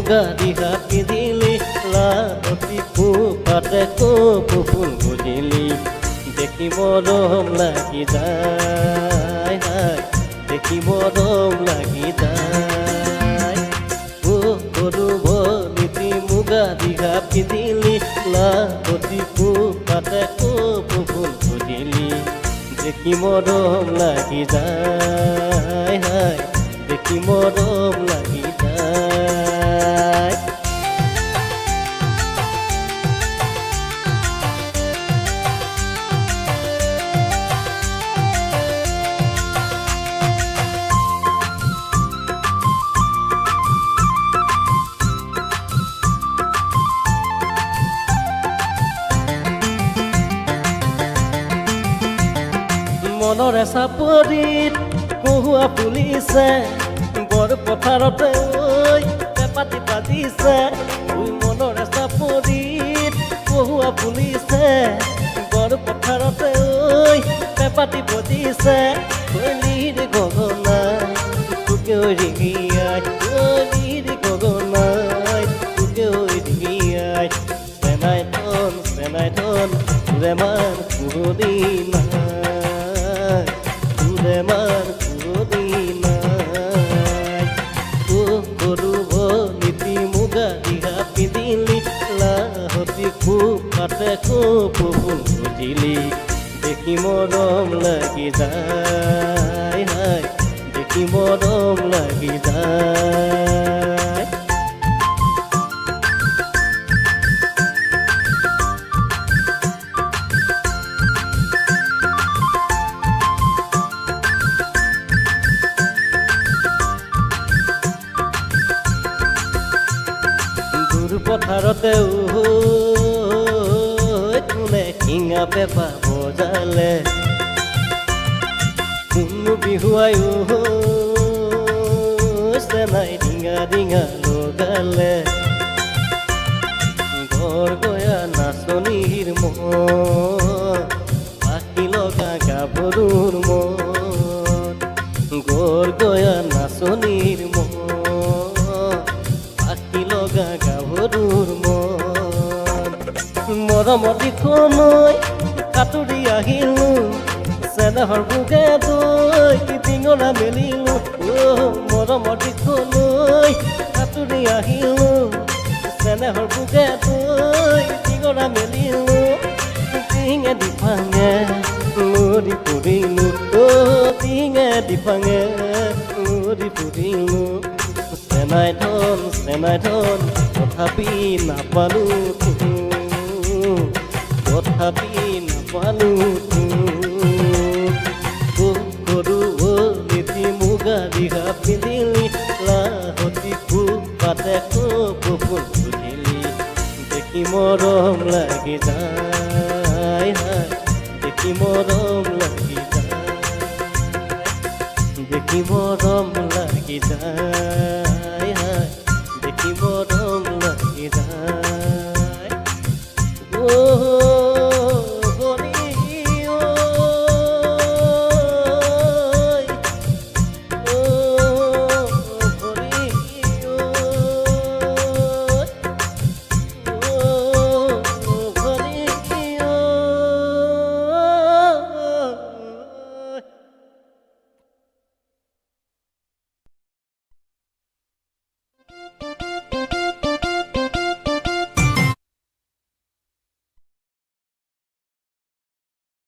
মুগা দিহা পিন্ধিলি লাহতি ফুপাতে কপৌ ফুল গুজিলি দেখি মৰম লাগি যায় দেখি মৰম লাগি যায় সৰু ভনীতি মুগা দিহা পিন্ধিলি লাহতি ফুপাতে কপৌ ফুল গুজিলি দেখি মৰম লাগি যায় দেখি মৰম লাগি যায় মনৰে চাপৰিত কহুৱা ফুলিছে বৰ পথাৰতে ঐ পেপাতি বাজিছে মনৰে চাপৰিত কহুৱা ফুলিছে বৰ পথাৰতে ঐ পেপাতি বজিছে কলিৰ গগনাই তোকে ৰিঙিয়াই কলিৰ গগনাই তোকে ৰিঙিয়াই চেনাই থন ৰেমান পুৰণি নাই ৰেমান পুৰণি নাই সৰু ভনীতি মুগা দিহা পিন্ধিলি লাহতি ফুপাতে কপৌ ফুল গুজিলি দেখি মৰম লাগি যায় দেখি মৰম লাগি যায় পথাৰতে কোনে শিঙা পেপা বজালে কোনো বিহুৱাই চেনাই ডিঙা ডিঙা লগালে ঘৰ গয়া নাচনীৰ মন পাখি লগা গাভৰুৰ মন ঘৰ গয়া নাচনীৰ মন পাখি লগা গাভৰুৰ মন মৰমতি খনৈ কাতুৰি আহিলো চেনেহৰ বুকে দৈ পিঙৰা মেলিলো মৰমতি খনৈ কাতুৰি আহিলো চেনেহৰ বুকে দৈ পিঙৰা মেলিলো টিঙে দিফাঙে লৰি পৰিলো টিঙে দিফাঙে লৰি পৰিলো চেনাই থন তথাপি নাপালো সৰু ভনীতি মুগা দিহা পিন্ধিলি লাহতি ফুপাতে কপৌ ফুল গুজিলি দেখি মৰম লাগি যায় দেখি মৰম লাগি যায় দেখি মৰম লাগি যায় দেখি মৰম লাগি যায়